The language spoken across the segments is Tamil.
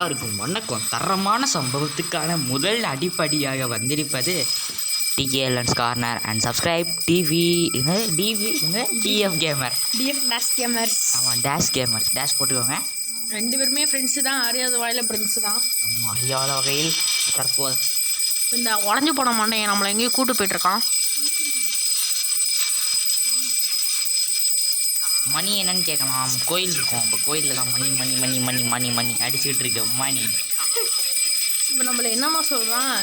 எல்லாருக்கும் வணக்கம். தரமான சம்பவத்துக்கான முதல் அடிப்படையாக வந்திருப்பது DKLN's corner and subscribe DF gamer. DF dash gamers. ஆமாம், டேஷ் கேமர். டேஷ் போட்டுக்கோங்க. ரெண்டு பேருமே ஃப்ரெண்ட்ஸு தான், அறியாத வாயில் ஃப்ரெண்ட்ஸு தான். ஆமாம், அறியாத வகையில் தற்போது இந்த உடஞ்சி போன மண்டையை நம்மளை எங்கேயும் கூட்டு போயிட்டுருக்கான். மணி என்னன்னு கேட்கலாம். கோயில் இருக்கும், இப்போ கோயிலில் தான் மணி மணி மணி மணி மணி மணி அடிச்சுக்கிட்டு இருக்கு மணி. இப்போ நம்மளை என்னம்மா சொல்கிறான்,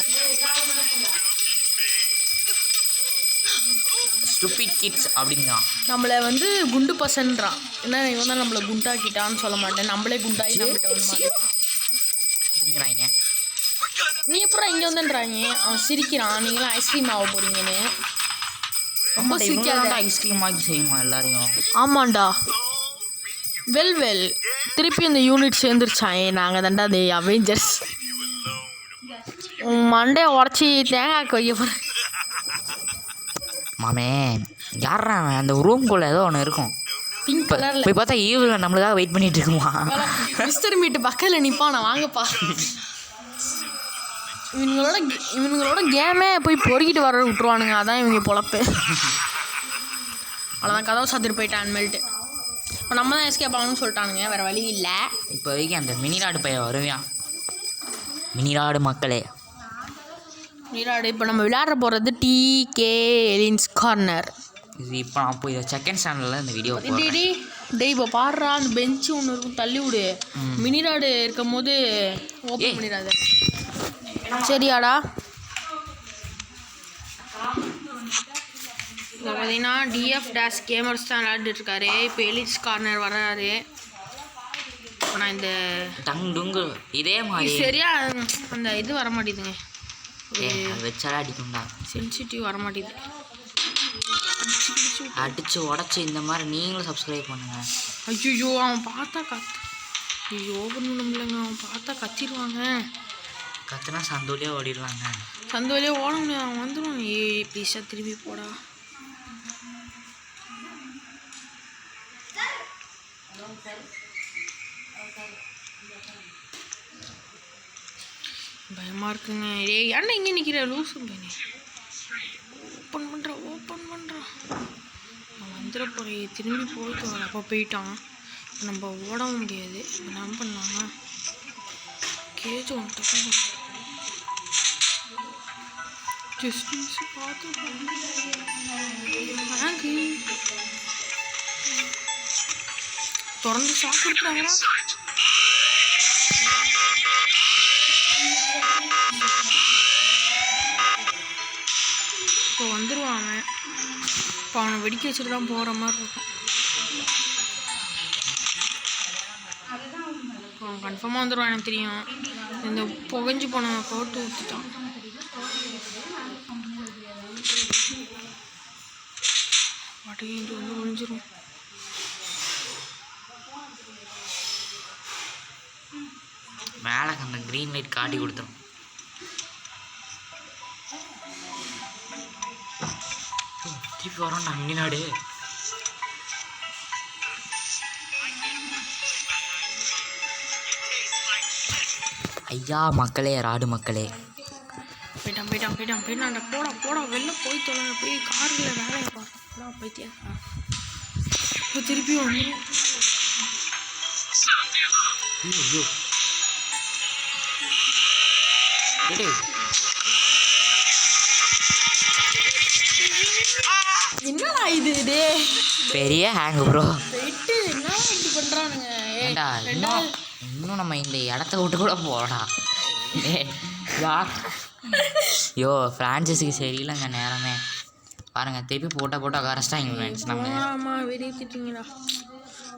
ஸ்டூபிட் கிட்ஸ் அப்படிங்கிறான். நம்மளை வந்து குண்டு பசன்றான். ஏன்னா இவன் தான் நம்மளை குண்டாக்கிட்டான்னு சொல்ல மாட்டேன், நம்மளே குண்டாகி அப்படிங்கிறாங்க. நீ அப்புறம் இங்கே வந்துன்றாங்க. அவன் சிரிக்கிறான், நீங்களும் ஐஸ்கிரீம் ஆக போகிறீங்கன்னு. ரொம்ப சிரிக்காத. ஐஸ்கிரீம் ஆகி செய்யுமா எல்லாரையும்? ஆமாண்டா. வெல் திருப்பி இந்த யூனிட் சேர்ந்துருச்சான். நாங்கள் தாண்டா அந்த அவெஞ்சர்ஸ். மண்டையை உடச்சி தேங்காய் வைக்க போகிறேன். மாமே, யாரா அந்த ரூம்குள்ளே ஏதோ ஒன்று இருக்கும், பிங்க் கலரில். போய் பார்த்தா ஈவில் நம்மளுக்காக வெயிட் பண்ணிட்டு இருக்குமா? மிஸ்டர் மீட்டு பக்கத்தில் நிற்பான். வாங்கப்பா. இவனுங்களோட கேமே போய் பொறுக்கிட்டு வர விட்டுருவானுங்க. அதான் இவங்க பொழப்பு. அவ்வளோதான், கதவை சாத்திட்டு போயிட்டான் மேல்ட்டு. இப்போ நம்ம தான் எஸ்கேப் ஆகணும்னு சொல்லிட்டானுங்க, வேறு வழி இல்லை. இப்போ வரைக்கும் அந்த மினிராடு பையன் வருவான். மினிராடு மக்களே, மினிராடு. இப்போ நம்ம விளையாட போகிறது டிகேஎல்என்ஸ் கார்னர். இது இப்போ நான் போய் செகண்ட் ஸ்டாண்டர்டில் இந்த வீடியோ டேய் இப்போ பாடுறா, அந்த பெஞ்சு ஒன்று இருக்கும், தள்ளி விடு. மினிராடு இருக்கும் போது ஓப்பன் பண்ணிடாது. சரியாடா. இப்போ பார்த்தீங்கன்னா டிஎஃப் டேஷ் கேமர்ஸ் தான் விளையாண்டுருக்காரு. இப்போ எலிட்ஸ் கார்னர் வர்றாரு. இப்போ நான் இந்த டங்கு இதே மாதிரி சரியா அந்த இது வர மாட்டேதுங்க, வச்சாலே அடிக்கும்டா. சென்சிட்டிவ் வர மாட்டேது. அடிச்சு உடச்சி இந்த மாதிரி நீங்களும் சப்ஸ்கிரைப் பண்ணுங்க. ஐயோ, அவன் பார்த்தா ஐயோ பண்ணணும்லங்க. அவன் பார்த்தா கத்திடுவாங்க. கத்துனா சந்தோலியா ஓடிடுவாங்க. சந்தோலியா ஓட முடியும், அவன் வந்துடுவான். ப்ளீஸாக திரும்பி போடா. பயமாக இருக்குங்க. ஏன்னா இங்கே நிற்கிற லூசு பையனே. ஓப்பன் பண்ணுறான். அவன் வந்துட போகிறேன். திரும்பி போயிட்டு வர. அப்போ போயிட்டான். நம்ம ஓடவும் முடியாது. என்ன பண்ணலாங்க, கேஜ் வந்துட்டு ஜஸ்ட் மிஸ் பார்த்து திறந்து சாப்பிட்றாங்க. இப்போ வந்துடுவாங்க. இப்போ அவனை வெடிக்க வச்சுட்டு தான் போகிற மாதிரி இருக்கும். அவன் கன்ஃபார்மாக வந்துடுவான், எனக்கு தெரியும். இந்த புகஞ்சு போன போட்டு ஊற்றிட்டான். பாட்டுக்கு இங்கே வந்து ஒழிஞ்சிரும். மேலே அந்த க்ரீன் லைட் காட்டி கொடுத்துரும். திருப்பி வரோம் நான் மினிநாடு. ஐயா மக்களே, ராடு மக்களே. போயிட்டான். போடா வெளில போய் தொலை. போய் காரில் வேலையை பார்ப்பா போய்த்தியா. இப்போ திருப்பி வந்துடும். ஐயோ என்னடா இது பெரிய ஹேங் ப்ரோ. போயிட்டு என்ன இப்படி பண்ணுறானுங்க. இன்னும் நம்ம இந்த இடத்த விட்டு கூட போடா. ஐயோ, ஃப்ரான்சைஸுக்கு சரியில்லைங்க நேரமே. பாருங்கள், திருப்பி போட்டோ கரெக்டாக ஃப்ரெண்ட்ஸ். நம்ம வெறித்திட்டீங்களா,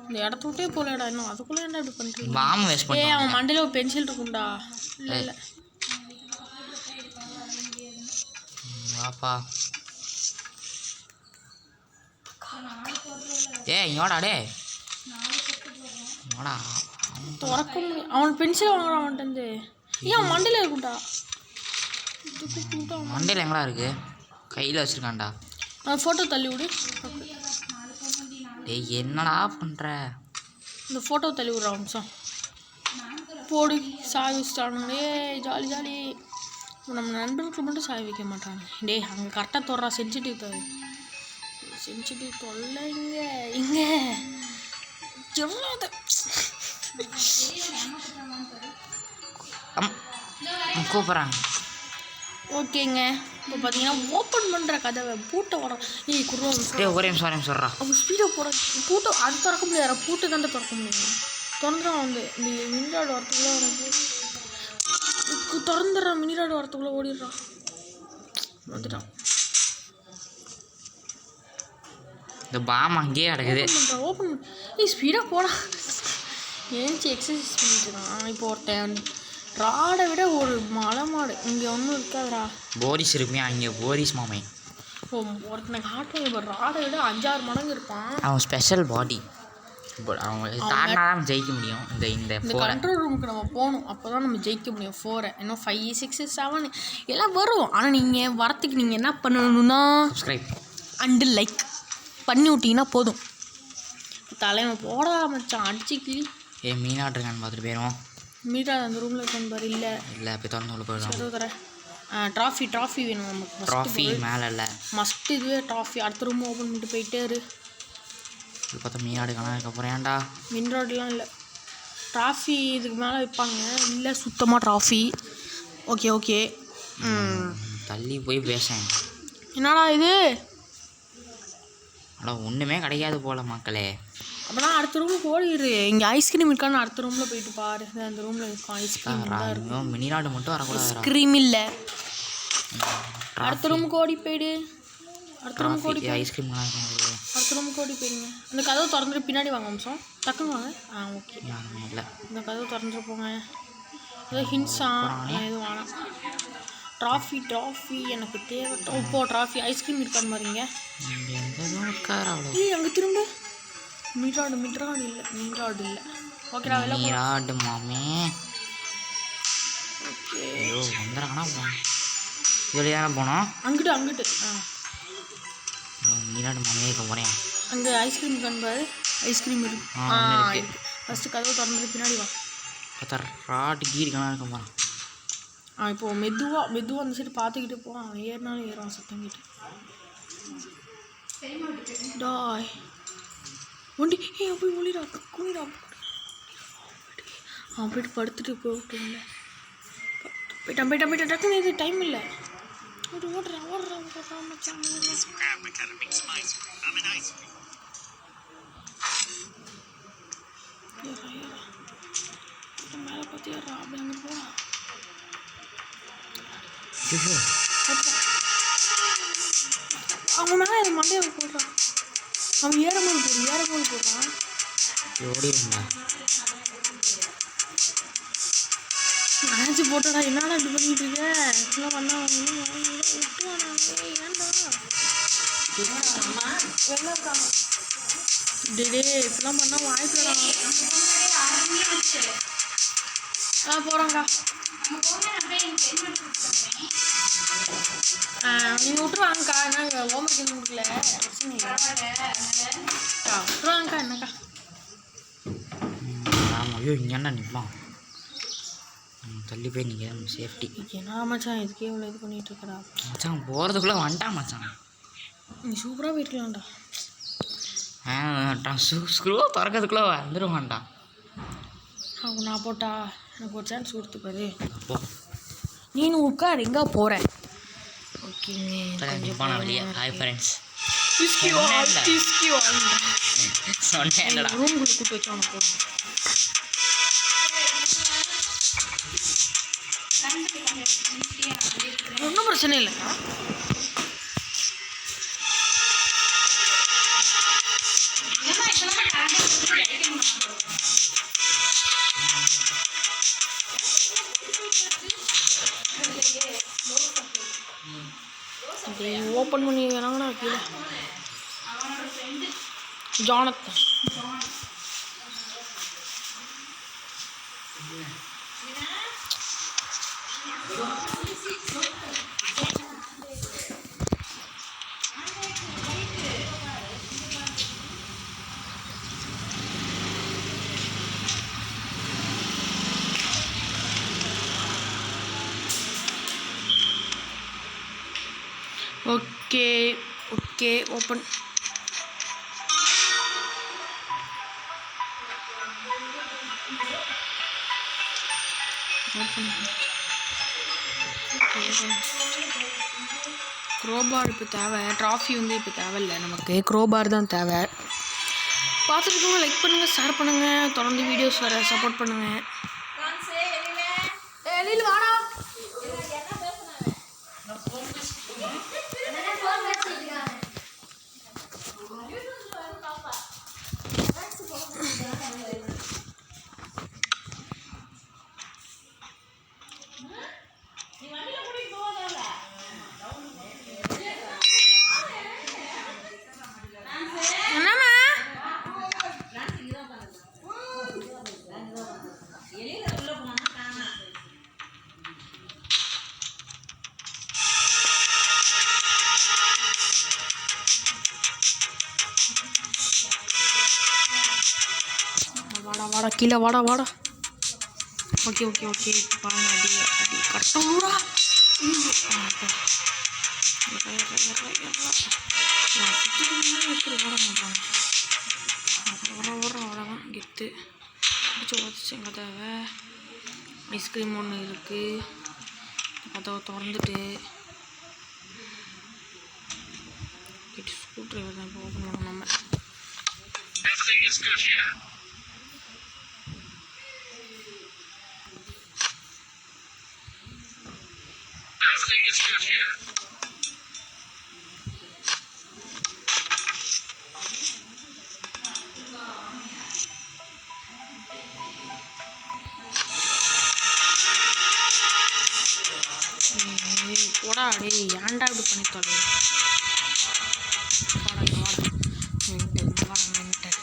இந்த இடத்த விட்டே போகலடா. இன்னும் அதுக்குள்ளே என்ன இப்படி பண்ணுறீங்க? மாம வேஸ்ட் பண்ணி. அவன் மண்டையில் ஒரு பென்சில் இருக்கும்டா. இல்லை வாப்பா. இங்கோடா திறக்க முடியும். அவன் பென்சில் வாங்குறான் அவன்கிட்ட. அவன் மண்டையில் இருக்கும்டா. மண்டையில் எங்கடா இருக்கு? கையில் வச்சுருக்கான்டா. ஃபோட்டோ தள்ளி விடு. டேய் என்னடா பண்ணுற? இந்த ஃபோட்டோ தள்ளி விட்ற அம்சம். போடு சாய் வச்சிட்டானுங்களே, ஜாலி ஜாலி. நம்ம நண்பர்களுக்கு மட்டும் சாய் வைக்க மாட்டாங்க. டேய் அங்கே கரெக்டாக தொடுறா, சென்சிட்டிவ் தவிர சென்சிட்டிவ் தொல்லை இங்கே சொல்லாத. கூப்பிட்றாங்க. ஓகேங்க, இப்போ பார்த்தீங்கன்னா ஓப்பன் பண்ணுற கதவை பூட்டை வர ஒரே நிமிஷம் சொல்கிறா. அவங்க ஸ்பீடாக போட பூட்டை அது திறக்க முடியாது, பூட்டை தான் திறக்க முடியும். திறந்துடும் வந்து நீ மினிராடு வரத்துக்குள்ளே திறந்துடுறான், மினிராடு வரத்துக்குள்ளே ஓடிடுறான். வந்துட்டான். இந்த பாம் அங்கேயே கிடக்குது. ஓப்பன் ஏய் ஸ்பீடாக போடா. ஏன்ச்சு எக்ஸசைஸ் பண்ணிட்டு இருக்கான். இப்போ ஒருத்தன் ராடை விட ஒரு மலை மாடு இங்கே ஒன்றும் இருக்காதுடா. போரிஸ் இருப்பியா இங்கே, போரிஸ் மாமே. ஓ ஒருத்தனை காட்டும். இப்போ ராடை விட 5-6 மடங்கு இருப்பான். அவன் ஸ்பெஷல் பாடி. அவங்க தாண்டினாதான் ஜெயிக்க முடியும். இந்த கண்ட்ரோல் ரூமுக்கு நம்ம போகணும், அப்போ தான் நம்ம ஜெயிக்க முடியும். 4 இன்னும் 5 6 7 எல்லாம் வரும். ஆனால் நீங்கள் வரத்துக்கு நீங்கள் என்ன பண்ணணும்னா சப்ஸ்கிரைப் அண்டு லைக் பண்ணி விட்டீங்கன்னா போதும். தலைவன் போட மச்சான் அடிச்சு கிளி. மீனாட்டு இருக்கான்னு பார்த்துட்டு போயிடுவோம். மீரா அந்த ரூமில் இருக்கான்னு பாரு. இல்லை போய் திறந்து உள்ள போயிடுவோம். தரேன். ட்ராஃபி வேணும் நமக்கு. ட்ராஃபி மேலே இல்லை, மஸ்ட் இதுவே ட்ராஃபி. அடுத்த ரூம் ஓப்பன் பண்ணிட்டு போயிட்டே இரு. இது பார்த்தா மீனாடு காணா அதுக்கப்புறம் ஏன்டா மின்ராட்லாம் இல்லை, ட்ராஃபி இதுக்கு மேலே வைப்பாங்க. இல்லை சுத்தமாக ட்ராஃபி. ஓகே தள்ளி போய் பேசேன். என்னடா இது? ஆனால் ஒன்றுமே கிடைக்காது போல மக்களே. அப்போனா அடுத்த ரூமுக்கு ஓடிடு. இங்கே ஐஸ்கிரீம் இருக்கான்னு அடுத்த ரூமில் போயிட்டு பாரு. அந்த ரூமில் இருக்கும் ஐஸ்கிரீம். மினிராடு மட்டும் வரக்கூடாது. ஐஸ்கிரீம் இல்லை, அடுத்த ரூமுக்கு ஓடி போயிடு. அடுத்த ரூமுக்கு ஓடி ஐஸ்கிரீம் அடுத்த ரூமுக்கு ஓடி போயிடுங்க. அந்த கதவை திறந்துட்டு பின்னாடி வாங்க அம்சம், டக்குன்னு வாங்க. ஓகே இல்லை இந்த கதவை திறந்துட்டு போங்க. ஏதோ ஹின்ஸா எதுவும் வேணாம். ட்ராஃபி எனக்கு தேவை. இப்போ ட்ராஃபி ஐஸ்கிரீம் இருக்கான்னு பாருங்க. அங்கே திரும்ப மின்ராடு இல்லை. ஓகேடா மின்ராடு மாமே. ஓகே வந்துடுறாங்கன்னா இதில் தானே போனோம். அங்கிட்டு மின்ராடு மாமையே இருக்க போகிறேன். அங்கே ஐஸ்கிரீம் இருக்கான்னு பாரு. ஐஸ்கிரீம் இருக்கு. ஃபஸ்ட்டு கதவை திறந்துட்டு பின்னாடி வா. பார்த்தா ராட்டு கீருக்கான இருக்க போகிறான். இப்போது மெதுவாக அந்த சைடு பார்த்துக்கிட்டு போவான். அவன் ஏறினாலும் ஏறுவான் சத்தம் கேட்டு. டாய் ஒண்டி போய் ஒளிடா குனிடா. அவன் போயிட்டு படுத்துட்டு போயிட்டு போயிட்டான். டக்குன்னு இது டைம் இல்லை. ஓடுறான் மச்சான். மேலே பார்த்து ஏறா. அப்படி அங்கே போகிறான். அவன் மேலே மண்டையை போடுறான். அவன் ஏறமோது போடுறான். ஓடிடுங்களா அரைச்சி போட்டடா. என்னடா இப்படி பண்ணிட்டு இருக்க? இப்பெல்லாம் பண்ணா விட்டுவானா? ஏன்டா வெளில இருக்காங்க. டே இப்பெல்லாம் பண்ணா வாய்ப்புடா. போகிறாங்க்கா. நீங்கள் விட்டுருவாங்கக்கா. என்ன ஹோம்ஒர்க் எதுவும் கொடுக்கல விட்டுருவாங்கக்கா. என்னக்கா ஐயோ இங்கே என்ன நிற்பான். தள்ளி போய் நீங்கள் சேஃப்டி. என்ன மச்சான் இதுக்கே இவ்வளோ இது பண்ணிகிட்டு இருக்கடா. மச்சான் போகிறதுக்குள்ளே வந்துட்டான் மச்சான். நீ சூப்பராக போயிருக்கலாம்டா. ஸ்க்ரூ திறக்கிறதுக்குள்ளே வந்துடுவான்டா. நான் போட்டா எனக்கு ஒரு சான்ஸ் கொடுத்து பாரு. நீனு உட்கார். எங்கே போகிறேன்? ஓகேங்க வெளியே. Hi friends. சொன்னேன் ரூம்குள்ளே கூப்பிட்டு வச்சு அவனை போகணும். ஒன்றும் பிரச்சனை இல்லை. ஓப்பன் பண்ணி வேணாங்கண்ணா கீழே. Jonathan okay okay open. Crowbar இப்போ தேவை, ட்ராஃபி வந்து இப்போ தேவையில்லை நமக்கு, க்ரோபார் தான் தேவை. பார்த்துட்டு லைக் பண்ணுங்கள், ஷேர் பண்ணுங்கள், தொடர்ந்து வீடியோஸ் வர சப்போர்ட் பண்ணுங்கள். வெளியில் வாடா. வாடா கீழே வாடா. ஓகே ஓகே ஓகே பாருங்க. அடி கட்டூரா. அவ்வளோதான் கெத்து உடச்சி எங்கள் தேவை. ஐஸ்கிரீம் ஒன்று இருக்குது, அதை திறந்துட்டு ஸ்க்ரூ ட்ரைவர் தான் இப்போ ஓப்பன் பண்ணணும் நம்ம. போடா டே, ஏன்டா இப்படி பண்ணி தொலை. மென்டல்.